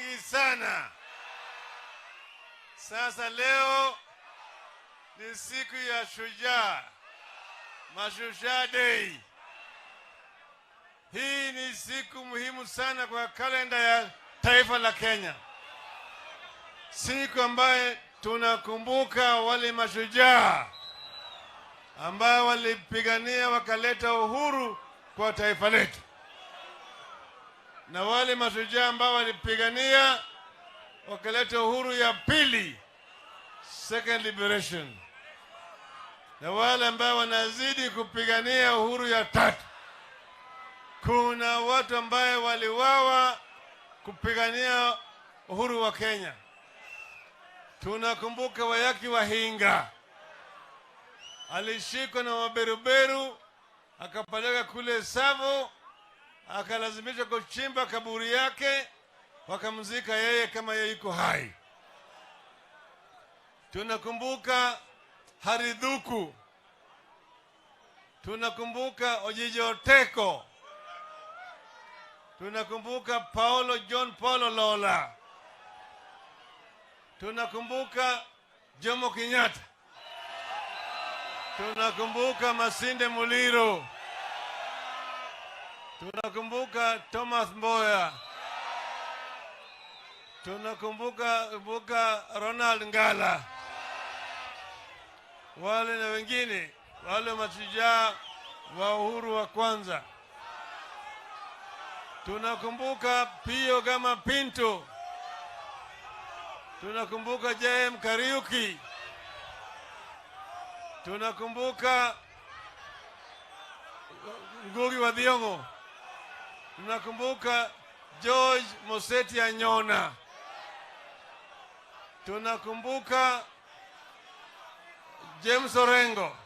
mengi sana. Sasa leo ni siku ya shujaa, Mashujaa Day. Hii ni siku muhimu sana kwa kalenda ya taifa la Kenya. Siku ambayo tunakumbuka wale mashujaa ambao walipigania wakaleta uhuru kwa taifa letu, na wale mashujaa ambao walipigania wakaleta uhuru ya pili, second liberation, na wale ambao wanazidi kupigania uhuru ya tatu. Kuna watu ambao waliwawa kupigania uhuru wa Kenya. Tunakumbuka Wayaki Wahinga, alishikwa na waberuberu akapeleka kule Savo, akalazimishwa kuchimba kaburi yake, wakamzika yeye kama yeye yuko hai. Tunakumbuka Haridhuku, tunakumbuka Ojijo Oteko, tunakumbuka Paulo John Paulo Lola, tunakumbuka Jomo Kenyatta, tunakumbuka Masinde Muliro, tunakumbuka Thomas Mboya, tunakumbuka Ronald Ngala, wale na wengine, wale mashujaa wa uhuru wa kwanza. Tunakumbuka Pio Gama Pinto, tunakumbuka J.M. Kariuki, tunakumbuka Ngugi wa Thiong'o, tunakumbuka George Moseti Anyona, tunakumbuka James Orengo,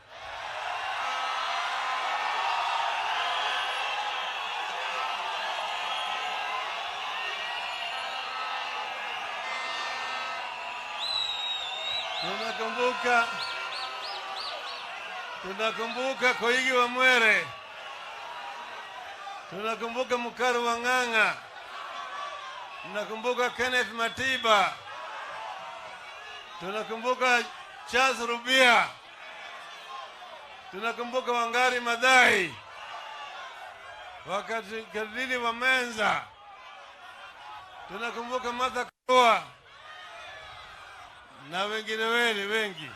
tunakumbuka Koigi wa Mwere, tunakumbuka Mukaru wa Ng'ang'a, tunakumbuka Kenneth Matiba, tunakumbuka Charles Rubia, tunakumbuka Wangari Maathai, wakati Kadili wa Menza, tunakumbuka Martha Karua na wengine wengi.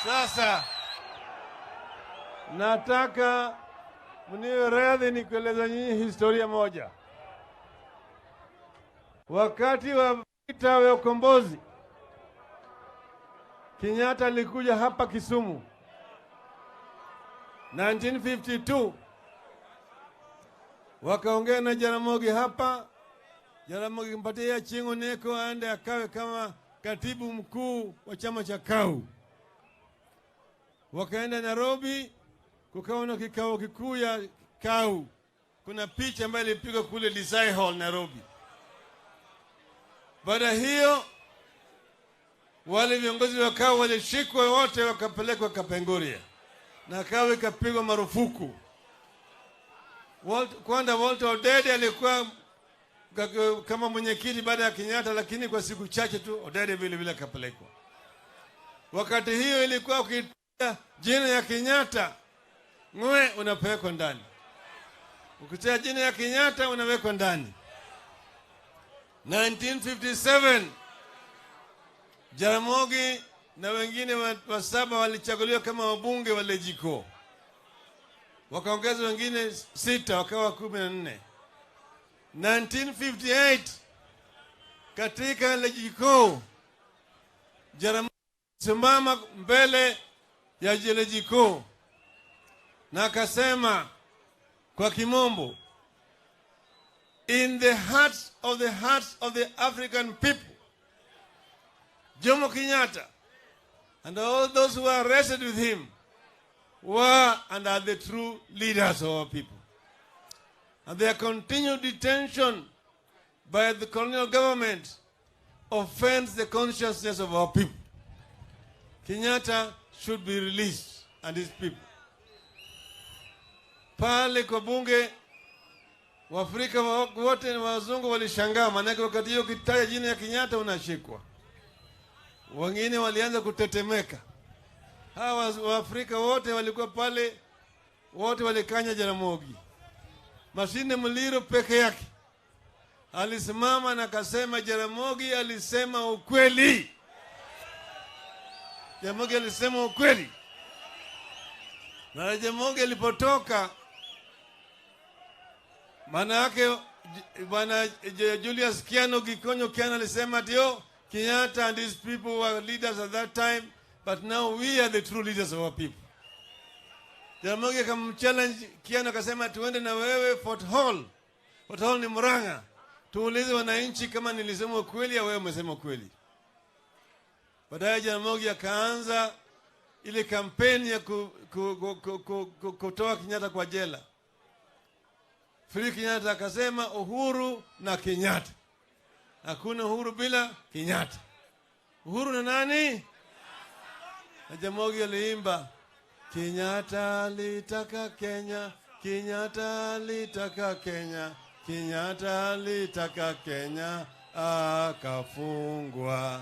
Sasa nataka mniwe radhi nikueleza nyinyi historia moja. Wakati wa vita vya ukombozi, Kenyatta alikuja hapa Kisumu 1952, wakaongea na Jaramogi hapa. Jaramogi mpatia Chingo Neko aende akawe kama katibu mkuu wa chama cha KAU. Wakaenda Nairobi, kukawa na kikao kikuu ya KAU. Kuna picha ambayo ilipigwa kule Desai Hall Nairobi. Baada hiyo wale viongozi wa KAU walishikwa wote wakapelekwa Kapenguria, na KAU ikapigwa marufuku. Kwanza Walter Odede alikuwa kama mwenyekiti baada ya Kenyatta, lakini kwa siku chache tu Odede vile akapelekwa. Wakati hiyo ilikuwa ukitia jina ya Kenyatta unapelekwa ndani, ukitia jina ya Kenyatta unawekwa ndani. 1957 Jaramogi na wengine wa saba walichaguliwa kama wabunge wa Lejiko, wakaongeza wengine 6 wakawa 14. 1958 katika Lejiko, Jaramogi simama mbele ya Lejiko na akasema kwa kimombo, in the hearts of the African people, Jomo Kenyatta and all those who are arrested with him were and are the true leaders of our people. And their continued detention by the colonial government offends the consciousness of our people. Kenyatta should be released and his people. Pale kwa bunge Waafrika wote wazungu walishangaa, maana wakati hiyo kitaja jina ya Kenyatta unashikwa. Wengine walianza kutetemeka. Hawa Waafrika wote walikuwa pale, wote walikanya Jaramogi. Mashine Muliro peke yake alisimama na akasema Jaramogi alisema ukweli. Jaramogi alisema ukweli. Na Jaramogi alipotoka, maana yake bwana Julius Kiano Gikonyo Kiano alisema ati Kenyatta and these people were leaders at that time, but now we are the true leaders of our people. Jaramogi akamchallenge Kiano akasema tuende na wewe Fort Hall. Fort Hall ni Murang'a. Tuulize wananchi kama nilisema ukweli au wewe umesema ukweli. Baadaye Jaramogi akaanza ile kampeni ya kutoa Kenyatta kwa jela. Free Kenyatta akasema uhuru na Kenyatta. Hakuna uhuru bila Kenyatta. Uhuru na nani? Na Jaramogi aliimba Kenyatta alitaka Kenya, Kenyatta alitaka Kenya, Kenyatta alitaka Kenya, akafungwa.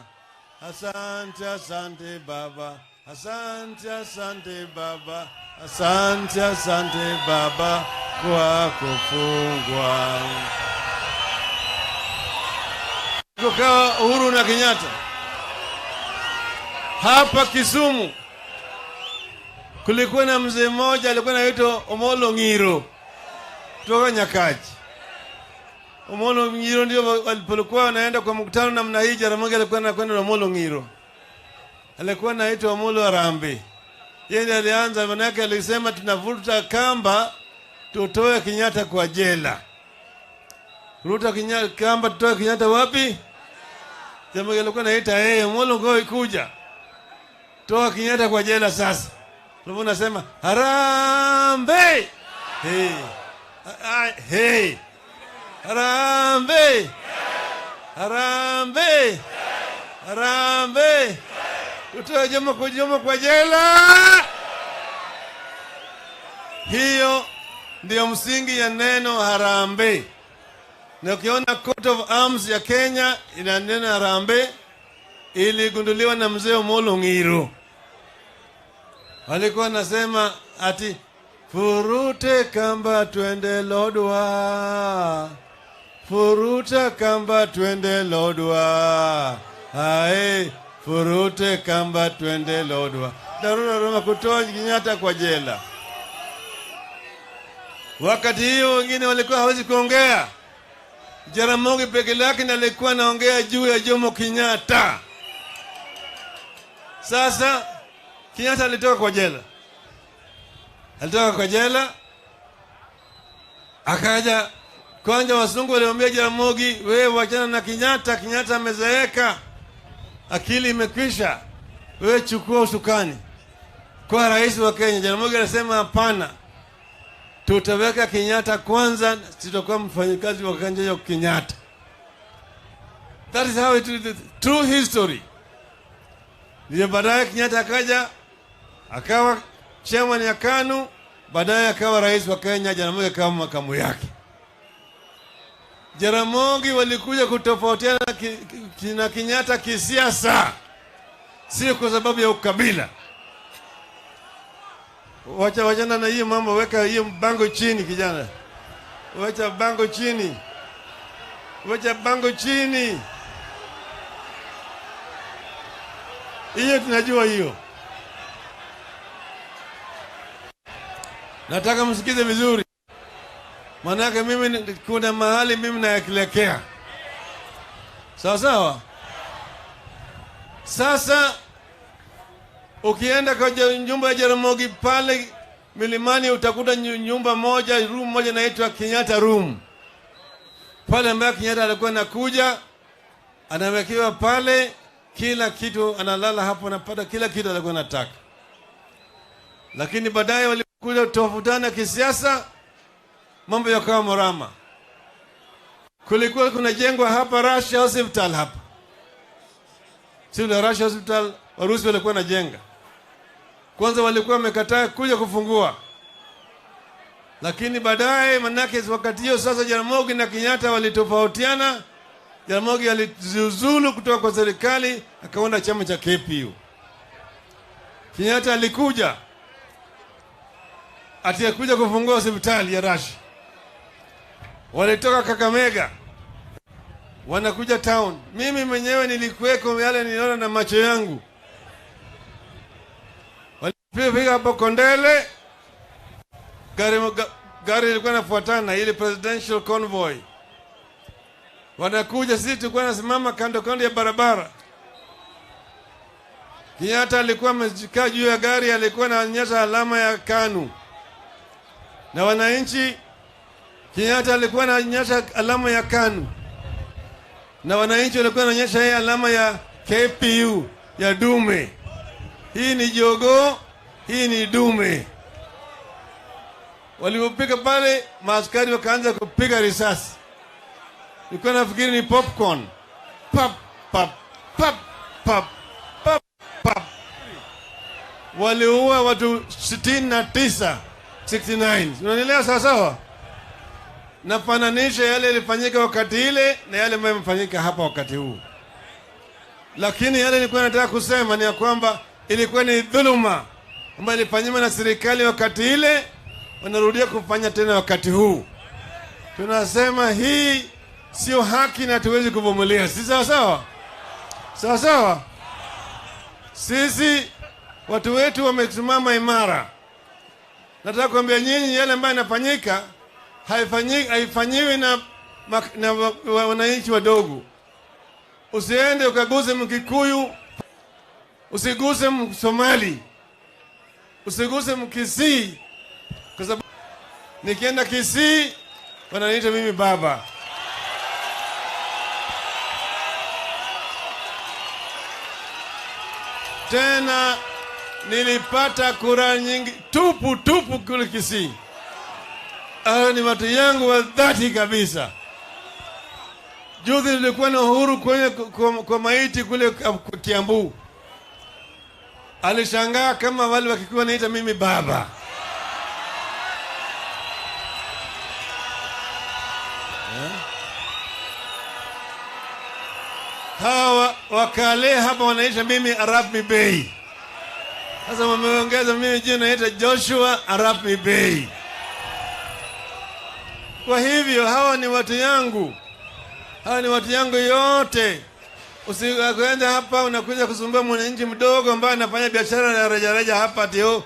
Asante, asante baba, asante, asante baba, asante, asante baba kwa kufungwa. Kukawa uhuru na Kenyatta. Hapa Kisumu kulikuwa na mzee mmoja alikuwa anaitwa Omolo Ngiro kutoka Nyakaji. Omolo Ngiro ndio walipokuwa wanaenda kwa mkutano namna hii, Jaramogi alikuwa anakwenda na Omolo Ngiro. Alikuwa anaitwa Omolo Arambe. Yeye ndiye alianza, manake alisema tunavuta kamba tutoe Kenyatta kwa jela. Ruta kamba tutoe Kenyatta wapi? Jaramogi alikuwa anaita Omolo Ngoi kuja. Toa Kenyatta kwa jela sasa. Lumu nasema Harambe. Hey. Hey. Harambe. Harambe. Harambe. Tutoe Jomo kwa jela. Hiyo ndio msingi ya neno harambe. Na ukiona coat of arms ya Kenya ina neno harambe, iligunduliwa na mzee Omolo Ngiro. Walikuwa nasema ati furute kamba twende Lodwa, furute kamba twende Lodwa, hae furute kamba twende Lodwa. Dharura Roma kutoa Kenyatta kwa jela. Wakati hiyo wengine walikuwa hawezi kuongea. Jaramogi peke yake ndiye alikuwa anaongea juu ya Jomo Kenyatta. Sasa Kenyatta alitoka kwa jela. Alitoka kwa jela. Akaja kwanza wasungu waliomwambia Jaramogi, wewe wachana na Kenyatta, Kenyatta amezeeka. Akili imekwisha. Wewe chukua usukani kwa rais wa Kenya. Jaramogi alisema hapana. Tutaweka Kenyatta kwanza, sitakuwa mfanyikazi wa kanja Kenyatta. That is how it is, the true history. Ndio baadaye Kenyatta akaja akawa chairman ya KANU, baadaye akawa rais wa Kenya, Jaramogi akawa makamu yake. Jaramogi walikuja kutofautiana na Kenyatta kisiasa, sio kwa sababu ya ukabila. Wachana na hiyo mambo, weka hiyo bango chini kijana. Wacha bango chini. Wacha bango chini. Hiyo tunajua hiyo. Nataka msikize vizuri. Manake mimi kuna mahali mimi naelekea. Sawa sawa? Sasa ukienda kwa nyumba ya Jaramogi pale Milimani utakuta nyumba moja, room moja inaitwa Kenyatta room. Pale ambapo Kenyatta alikuwa anakuja, anawekewa pale kila kitu, analala hapo, anapata kila kitu alikuwa anataka. Lakini baadaye walikuja tofutana kisiasa, mambo yakawa mrama. Kulikuwa kuna jengwa hapa Russia Hospital hapa. Sio Russia Hospital, Warusi walikuwa na jenga. Kwanza walikuwa wamekataa kuja kufungua. Lakini baadaye, manake wakati hiyo sasa Jaramogi na Kenyatta walitofautiana. Jaramogi alijiuzulu kutoka kwa serikali akaunda chama cha KPU. Kenyatta alikuja kuja kufungua hospitali ya Rashi. Walitoka Kakamega wanakuja town. Mimi mwenyewe nilikuweko, yale niliona na macho yangu. Walifika hapo Kondele, gari ilikuwa inafuatana ile presidential convoy. Wanakuja, sisi tulikuwa nasimama kando ya barabara. Kenyatta alikuwa amejikaa juu ya gari, alikuwa anaonyesha alama ya KANU. Na wananchi, Kenyatta alikuwa anaonyesha alama ya KANU. Na wananchi walikuwa wanaonyesha hii alama ya KPU ya dume. Hii ni jogoo, hii ni dume. Walipofika pale, maaskari wakaanza kupiga risasi. Nilikuwa nafikiri ni popcorn. Pap pap pap pap pap pap. Waliua watu 69. Unanielewa sawa sawa? Nafananisha yale yalifanyika wakati ile na yale ambayo yamefanyika hapa wakati huu. Lakini yale nilikuwa nataka kusema ni ya kwamba ilikuwa ni dhuluma ambayo ilifanywa na serikali wakati ile, wanarudia kufanya tena wakati huu. Tunasema hii sio haki na tuwezi kuvumilia. Si sawa sawa? Sawa sawa? Sisi watu wetu wamesimama imara. Nataka kuambia nyinyi yale ambayo yanafanyika haifanyiwi na wananchi wadogo. Usiende ukaguze Mkikuyu, usiguse Msomali, usiguse Mkisii, kwa sababu nikienda Kisii wananiita mimi baba. Tena nilipata kura nyingi tupu kule Kisii. Ni watu yangu wa dhati kabisa. Juzi nilikuwa na Uhuru kwenye kwa maiti kule Kiambu. Alishangaa kama wale wakikuwa naita mimi baba. Hawa wakale hapa wanaita mimi Arap Bey. Sasa wameongeza mimi jina naita Joshua Arap Bey. Kwa hivyo hawa ni watu yangu. Hawa ni watu yangu yote. Usikwenda hapa unakuja kusumbua mwananchi mdogo ambaye anafanya biashara ya rejareja hapa tio.